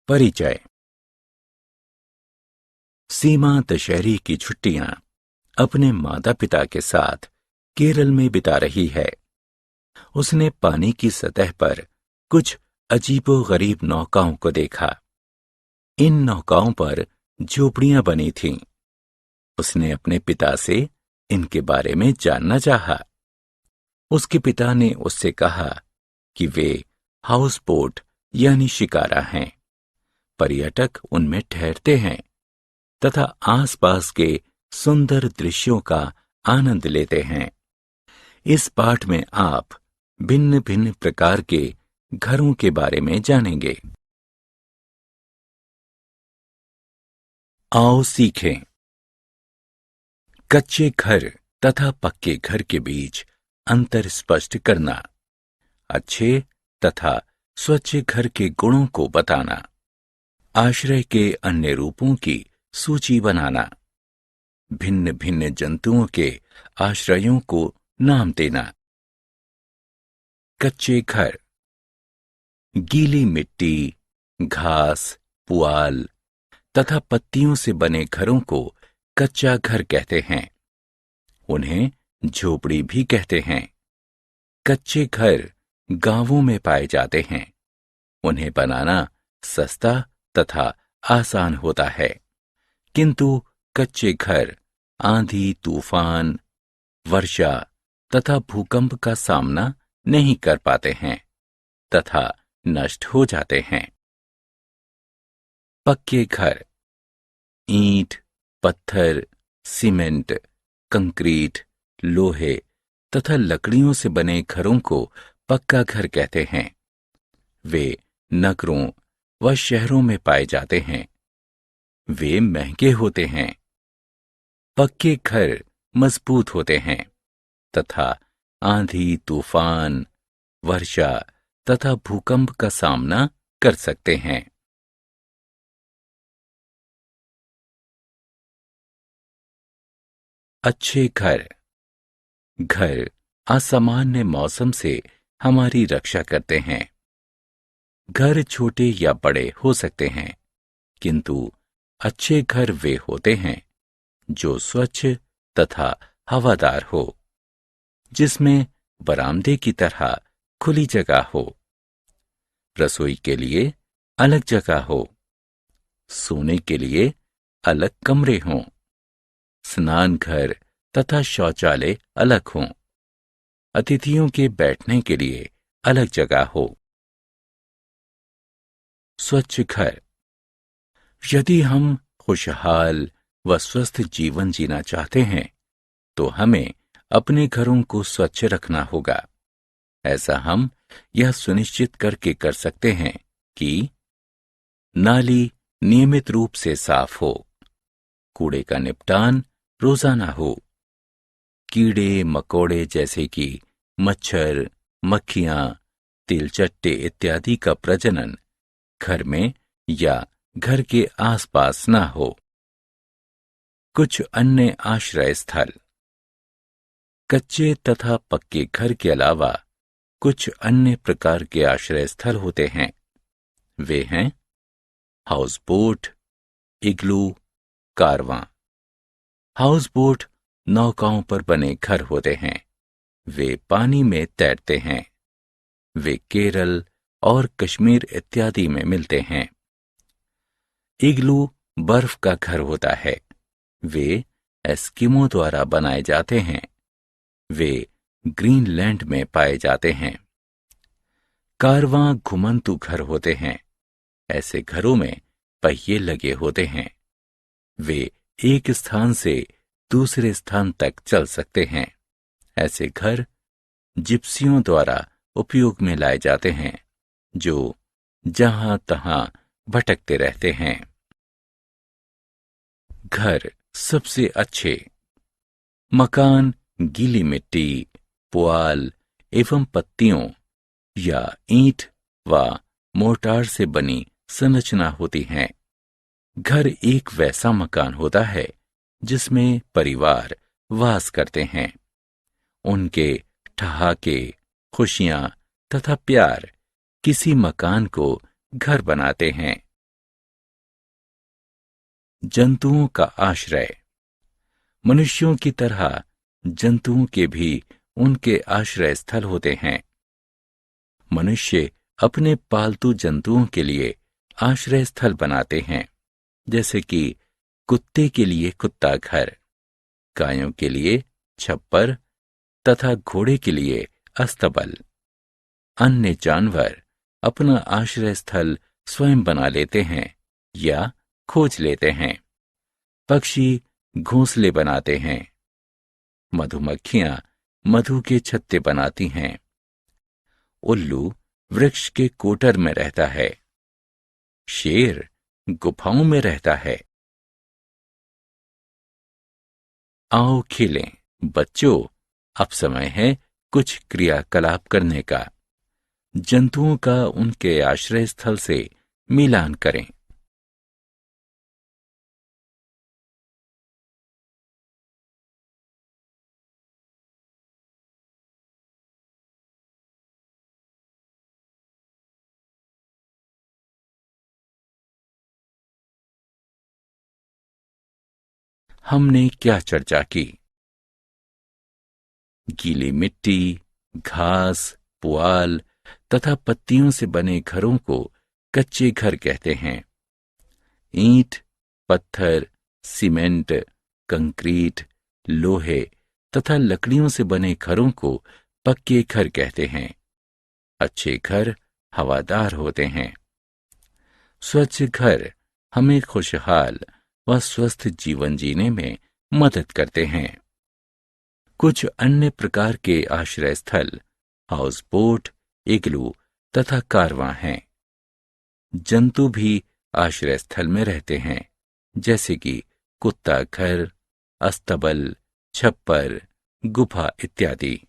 परिचय। सीमा दशहरे की छुट्टियां अपने माता पिता के साथ केरल में बिता रही है। उसने पानी की सतह पर कुछ अजीबोगरीब नौकाओं को देखा। इन नौकाओं पर झोपड़ियां बनी थीं। उसने अपने पिता से इनके बारे में जानना चाहा। उसके पिता ने उससे कहा कि वे हाउस बोट यानी शिकारा हैं। पर्यटक उनमें ठहरते हैं तथा आसपास के सुंदर दृश्यों का आनंद लेते हैं। इस पाठ में आप भिन्न भिन्न प्रकार के घरों के बारे में जानेंगे। आओ सीखें। कच्चे घर तथा पक्के घर के बीच अंतर स्पष्ट करना। अच्छे तथा स्वच्छ घर के गुणों को बताना। आश्रय के अन्य रूपों की सूची बनाना। भिन्न भिन्न जंतुओं के आश्रयों को नाम देना। कच्चे घर। गीली मिट्टी, घास, पुआल तथा पत्तियों से बने घरों को कच्चा घर कहते हैं। उन्हें झोपड़ी भी कहते हैं। कच्चे घर गांवों में पाए जाते हैं। उन्हें बनाना सस्ता तथा आसान होता है, किंतु कच्चे घर आंधी, तूफान, वर्षा तथा भूकंप का सामना नहीं कर पाते हैं तथा नष्ट हो जाते हैं। पक्के घर। ईंट, पत्थर, सीमेंट, कंक्रीट, लोहे तथा लकड़ियों से बने घरों को पक्का घर कहते हैं। वे नगरों व शहरों में पाए जाते हैं। वे महंगे होते हैं। पक्के घर मजबूत होते हैं तथा आंधी, तूफान, वर्षा तथा भूकंप का सामना कर सकते हैं। अच्छे घर। घर असामान्य मौसम से हमारी रक्षा करते हैं। घर छोटे या बड़े हो सकते हैं, किंतु अच्छे घर वे होते हैं जो स्वच्छ तथा हवादार हो, जिसमें बरामदे की तरह खुली जगह हो, रसोई के लिए अलग जगह हो, सोने के लिए अलग कमरे हों, स्नान घर तथा शौचालय अलग हों, अतिथियों के बैठने के लिए अलग जगह हो। स्वच्छ घर। यदि हम खुशहाल व स्वस्थ जीवन जीना चाहते हैं तो हमें अपने घरों को स्वच्छ रखना होगा। ऐसा हम यह सुनिश्चित करके कर सकते हैं कि नाली नियमित रूप से साफ हो, कूड़े का निपटान रोजाना हो, कीड़े मकोड़े जैसे कि मच्छर, मक्खियां, तिलचट्टे इत्यादि का प्रजनन घर में या घर के आसपास ना हो। कुछ अन्य आश्रय स्थल। कच्चे तथा पक्के घर के अलावा कुछ अन्य प्रकार के आश्रय स्थल होते हैं। वे हैं हाउस बोट, इग्लू, कारवां। हाउस बोट नौकाओं पर बने घर होते हैं। वे पानी में तैरते हैं। वे केरल और कश्मीर इत्यादि में मिलते हैं। इग्लू बर्फ का घर होता है। वे एस्किमो द्वारा बनाए जाते हैं। वे ग्रीनलैंड में पाए जाते हैं। कारवां घुमंतू घर होते हैं। ऐसे घरों में पहिए लगे होते हैं। वे एक स्थान से दूसरे स्थान तक चल सकते हैं। ऐसे घर जिप्सियों द्वारा उपयोग में लाए जाते हैं, जो जहां तहां भटकते रहते हैं। घर सबसे अच्छे। मकान गीली मिट्टी, पुआल एवं पत्तियों या ईंट व मोर्टार से बनी संरचना होती हैं। घर एक वैसा मकान होता है जिसमें परिवार वास करते हैं। उनके ठहाके, खुशियां तथा प्यार किसी मकान को घर बनाते हैं। जंतुओं का आश्रय। मनुष्यों की तरह जंतुओं के भी उनके आश्रय स्थल होते हैं। मनुष्य अपने पालतू जंतुओं के लिए आश्रय स्थल बनाते हैं, जैसे कि कुत्ते के लिए कुत्ता घर, गायों के लिए छप्पर तथा घोड़े के लिए अस्तबल। अन्य जानवर अपना आश्रय स्थल स्वयं बना लेते हैं या खोज लेते हैं। पक्षी घोंसले बनाते हैं। मधुमक्खियां मधु के छत्ते बनाती हैं। उल्लू वृक्ष के कोटर में रहता है। शेर गुफाओं में रहता है। आओ खेलें बच्चों, अब समय है कुछ क्रियाकलाप करने का। जंतुओं का उनके आश्रय स्थल से मिलान करें। हमने क्या चर्चा की? गीली मिट्टी, घास, पुआल तथा पत्तियों से बने घरों को कच्चे घर कहते हैं। ईंट, पत्थर, सीमेंट, कंक्रीट, लोहे तथा लकड़ियों से बने घरों को पक्के घर कहते हैं। अच्छे घर हवादार होते हैं। स्वच्छ घर हमें खुशहाल व स्वस्थ जीवन जीने में मदद करते हैं। कुछ अन्य प्रकार के आश्रय स्थल हाउस बोट, इग्लू तथा कारवां हैं। जंतु भी आश्रय स्थल में रहते हैं, जैसे कि कुत्ता घर, अस्तबल, छप्पर, गुफा इत्यादि।